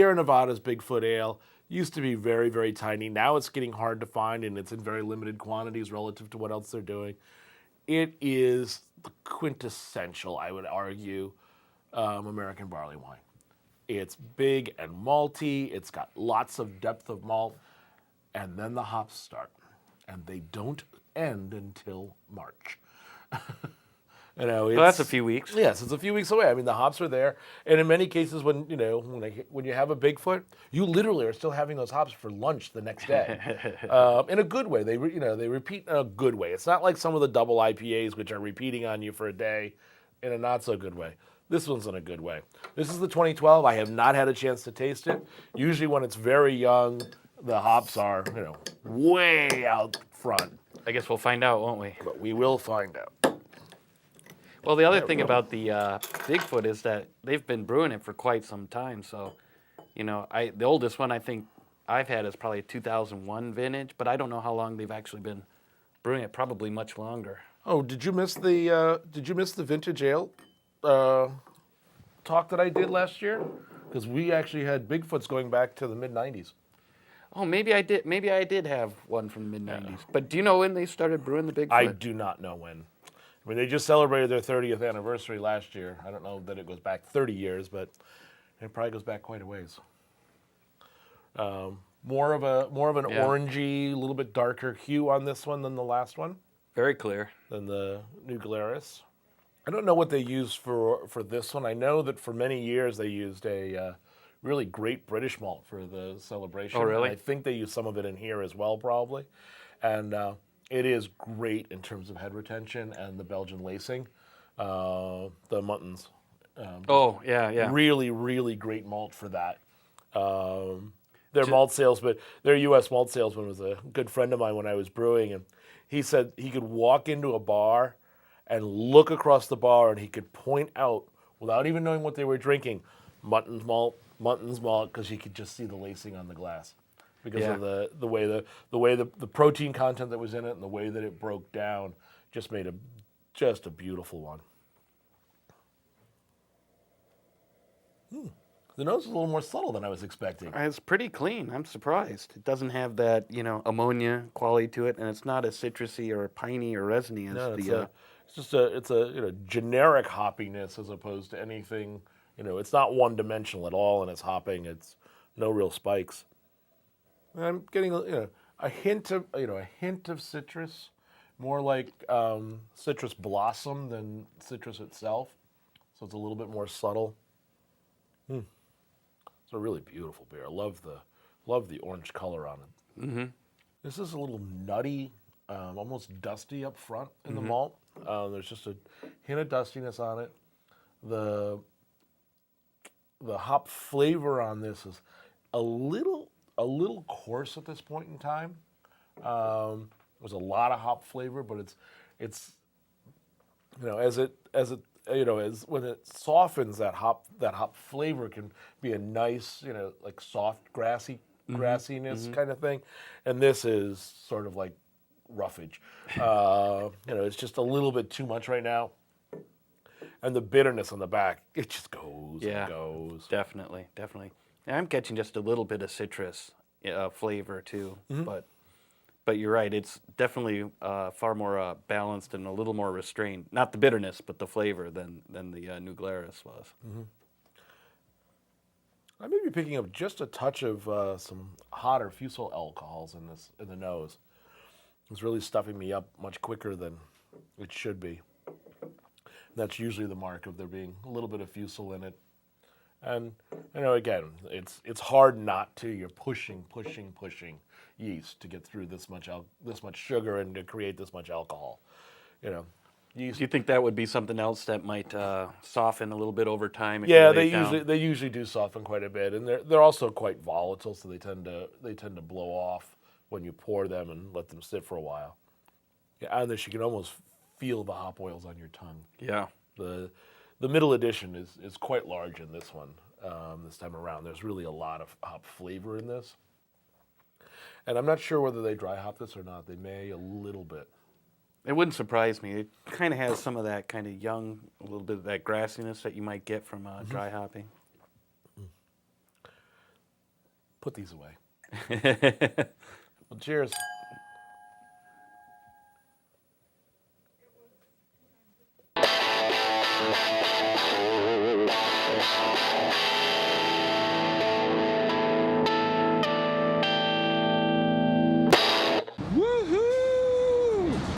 Sierra Nevada's Bigfoot Ale used to be very, very tiny. Now it's getting hard to find, and it's in very limited quantities relative to what else they're doing. It is the quintessential, I would argue, American barley wine. It's big and malty. It's got lots of depth of malt. And then the hops start. And they don't end until March. So that's a few weeks. Yes, it's a few weeks away. I mean, the hops are there, and in many cases, when you have a Bigfoot, you literally are still having those hops for lunch the next day, in a good way. They repeat in a good way. It's not like some of the double IPAs which are repeating on you for a day, in a not so good way. This one's in a good way. This is the 2012. I have not had a chance to taste it. Usually, when it's very young, the hops are way out front. I guess we'll find out, won't we? But we will find out. Well, the other thing about the Bigfoot is that they've been brewing it for quite some time. So, the oldest one I think I've had is probably a 2001 vintage, but I don't know how long they've actually been brewing it. Probably much longer. Oh, did you miss the vintage ale talk that I did last year? Because we actually had Bigfoots going back to the mid '90s. Oh, maybe I did. Maybe I did have one from the mid '90s. Yeah. But do you know when they started brewing the Bigfoot? I do not know when. I mean, they just celebrated their 30th anniversary last year. I don't know that it goes back 30 years, but it probably goes back quite a ways. More of an orangey, a little bit darker hue on this one than the last one. Very clear. Than the New Glarus. I don't know what they used for this one. I know that for many years they used a really great British malt for the celebration. Oh, really? And I think they used some of it in here as well, probably. And it is great in terms of head retention and the Belgian lacing. The Muttons. Yeah. Really, really great malt for that. Their U.S. malt salesman was a good friend of mine when I was brewing, and he said he could walk into a bar and look across the bar, and he could point out, without even knowing what they were drinking, Muttons malt, because he could just see the lacing on the glass. Because of the way the protein content that was in it and the way that it broke down just made a beautiful one. The nose is a little more subtle than I was expecting. It's pretty clean. I'm surprised. It doesn't have that ammonia quality to it, and it's not as citrusy or piney or resiny as it's a generic hoppiness as opposed to anything. It's not one-dimensional at all in its hopping. It's no real spikes. I'm getting a hint of citrus, more like citrus blossom than citrus itself. So it's a little bit more subtle. It's a really beautiful beer. I love the orange color on it. Mm-hmm. This is a little nutty, almost dusty up front in the malt. There's just a hint of dustiness on it. The hop flavor on this is a little coarse at this point in time. There's a lot of hop flavor, but it's as when it softens, that hop flavor can be a nice, like soft grassiness kind of thing, and this is sort of like roughage. It's just a little bit too much right now, and the bitterness on the back, it just goes and goes. Definitely. I'm catching just a little bit of citrus flavor too, but you're right. It's definitely far more balanced and a little more restrained. Not the bitterness, but the flavor than the New Glarus was. Mm-hmm. I may be picking up just a touch of some hotter fusel alcohols in the nose. It's really stuffing me up much quicker than it should be. That's usually the mark of there being a little bit of fusel in it. And again, it's hard not to. You're pushing yeast to get through this much sugar and to create this much alcohol. Yeast. Do you think that would be something else that might soften a little bit over time? Yeah, they usually do soften quite a bit, and they're also quite volatile, so they tend to blow off when you pour them and let them sit for a while. Yeah, and you can almost feel the hop oils on your tongue. Yeah. The middle edition is quite large in this one this time around. There's really a lot of hop flavor in this. And I'm not sure whether they dry hop this or not. They may a little bit. It wouldn't surprise me. It kind of has some of that kind of young, a little bit of that grassiness that you might get from dry hopping. put these away. Well, cheers.